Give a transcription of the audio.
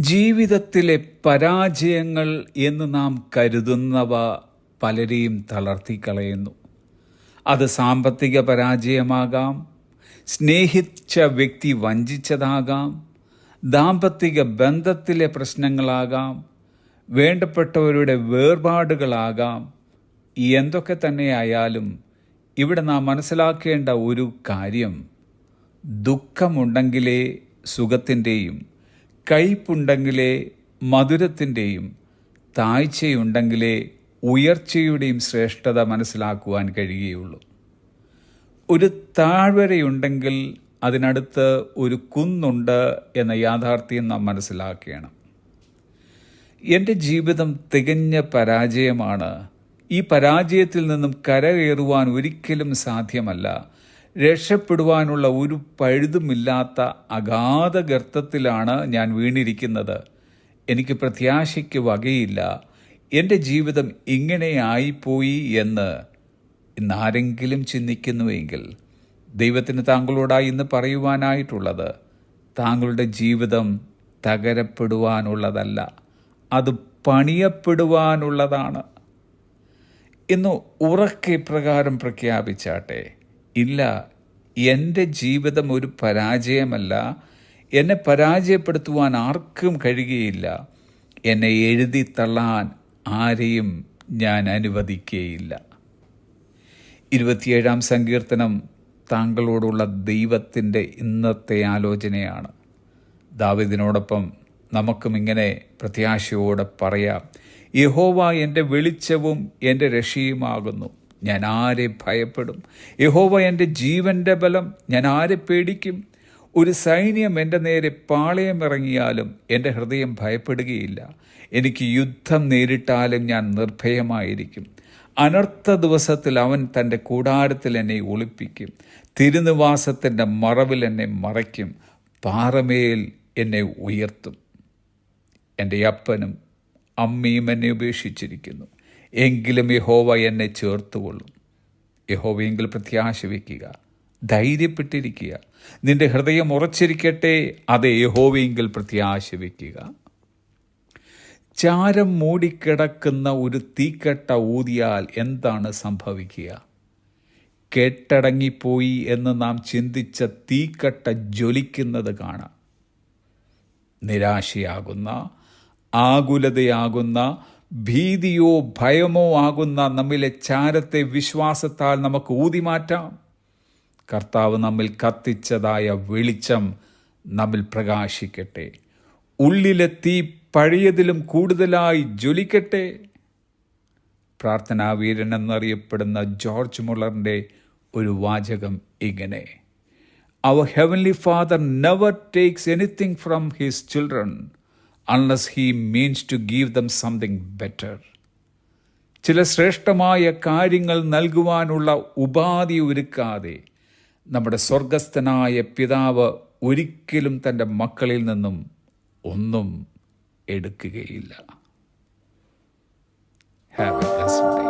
ജീവിതത്തിലെ പരാജയങ്ങൾ എന്ന് നാം കരുതുന്നവ പലരെയും തളർത്തിക്കളയുന്നു. അത് സാമ്പത്തിക പരാജയമാകാം, സ്നേഹിച്ച വ്യക്തി വഞ്ചിച്ചതാകാം, ദാമ്പത്തിക ബന്ധത്തിലെ പ്രശ്നങ്ങളാകാം, വേണ്ടപ്പെട്ടവരുടെ വേർപാടുകളാകാം. എന്തൊക്കെ തന്നെയായാലും ഇവിടെ നാം മനസ്സിലാക്കേണ്ട ഒരു കാര്യം, ദുഃഖമുണ്ടെങ്കിലേ സുഖത്തിൻ്റെയും, കയ്പുണ്ടെങ്കിലേ മധുരത്തിൻ്റെയും, താഴ്ചയുണ്ടെങ്കിലേ ഉയർച്ചയുടെയും ശ്രേഷ്ഠത മനസ്സിലാക്കുവാൻ കഴിയുകയുള്ളൂ. ഒരു താഴ്വരയുണ്ടെങ്കിൽ അതിനടുത്ത് ഒരു കുന്നുണ്ട് എന്ന യാഥാർത്ഥ്യം നാം മനസ്സിലാക്കണം. എൻ്റെ ജീവിതം തികഞ്ഞ പരാജയമാണ്. ഈ പരാജയത്തിൽ നിന്നും കരകയറുവാൻ ഒരിക്കലും സാധ്യമല്ല. രക്ഷപ്പെടുവാനുള്ള ഒരു പഴുതുമില്ലാത്ത അഗാധ ഗർത്തത്തിലാണ് ഞാൻ വീണിരിക്കുന്നത്. എനിക്ക് പ്രത്യാശയ്ക്ക് വകയില്ല. എൻ്റെ ജീവിതം ഇങ്ങനെയായിപ്പോയി എന്ന് ഇന്നാരെങ്കിലും ചിന്തിക്കുന്നുവെങ്കിൽ ദൈവത്തിന് താങ്കളോടായി ഇന്ന് പറയുവാനായിട്ടുള്ളത്, താങ്കളുടെ ജീവിതം തകരപ്പെടുവാനുള്ളതല്ല, അത് പണിയപ്പെടുവാനുള്ളതാണ്. ഇന്ന് ഉറക്കെ പ്രകാരം പ്രഖ്യാപിച്ചാട്ടെ, ഇല്ല, എൻ്റെ ജീവിതം ഒരു പരാജയമല്ല. എന്നെ പരാജയപ്പെടുത്തുവാൻ ആർക്കും കഴിയുകയില്ല. എന്നെ എഴുതി തള്ളാൻ ആരെയും ഞാൻ അനുവദിക്കുകയില്ല. 27-ാം സങ്കീർത്തനം താങ്കളോടുള്ള ദൈവത്തിൻ്റെ ഇന്നത്തെ ആലോചനയാണ്. ദാവീദിനോടൊപ്പം നമുക്കും ഇങ്ങനെ പ്രത്യാശയോടെ പറയാം, യഹോവ എൻ്റെ വെളിച്ചവും എൻ്റെ രക്ഷയുമാകുന്നു, ഞാൻ ആരെ ഭയപ്പെടും? യഹോവ എൻ്റെ ജീവൻ്റെ ബലം, ഞാൻ ആരെ പേടിക്കും? ഒരു സൈന്യം എൻ്റെ നേരെ പാളയമിറങ്ങിയാലും എൻ്റെ ഹൃദയം ഭയപ്പെടുകയില്ല. എനിക്ക് യുദ്ധം നേരിട്ടാലും ഞാൻ നിർഭയമായിരിക്കും. അനർത്ഥ ദിവസത്തിൽ അവൻ തൻ്റെ കൂടാരത്തിൽ എന്നെ ഒളിപ്പിക്കും. തിരുനിവാസത്തിൻ്റെ മറവിൽ എന്നെ മറയ്ക്കും. പാറമേൽ എന്നെ ഉയർത്തും. എൻ്റെ അപ്പനും അമ്മയും എന്നെ ഉപേക്ഷിച്ചിരിക്കുന്നു, എങ്കിലും യഹോവ എന്നെ ചേർത്തുകൊള്ളും. യഹോവയെങ്കിൽ പ്രത്യാശ വയ്ക്കുക, ധൈര്യപ്പെട്ടിരിക്കുക. നിന്റെ ഹൃദയം ഉറച്ചിരിക്കട്ടെ, അതേ യഹോവയെങ്കിൽ പ്രത്യാശ വയ്ക്കുക. ചാരം മൂടിക്കിടക്കുന്ന ഒരു തീക്കട്ട ഊതിയാൽ എന്താണ് സംഭവിക്കുക? കെട്ടടങ്ങിപ്പോയി എന്ന് നാം ചിന്തിച്ച തീക്കട്ട ജ്വലിക്കുന്നത് കാണാം. നിരാശയാകുന്ന, ആകുലതയാകുന്ന, ഭീതിയോ ഭയമോ ആകുന്ന നമ്മിലെ ചാരത്തെ വിശ്വാസത്താൽ നമുക്ക് ഊതിമാറ്റാം. കർത്താവ് നമ്മിൽ കത്തിച്ചതായ വെളിച്ചം നമ്മിൽ പ്രകാശിക്കട്ടെ. ഉള്ളിലെ തീ പഴയതിലും കൂടുതലായി ജ്വലിക്കട്ടെ. പ്രാർത്ഥനാവീരൻ എന്നറിയപ്പെടുന്ന ജോർജ് മുള്ളറിൻ്റെ ഒരു വാചകം ഇങ്ങനെ: Our Heavenly Father never takes anything from His children unless He means to give them something better. ചില ശ്രേഷ്ഠമായ കാര്യങ്ങൾ നൽകുവാനുള്ള ഉപാധി ഒരുക്കാതെ നമ്മുടെ സ്വർഗസ്ഥനായ പിതാവ് ഒരിക്കലും തൻ്റെ മക്കളിൽ നിന്നും ഒന്നും എടുക്കുകയില്ല. Have a blessed day.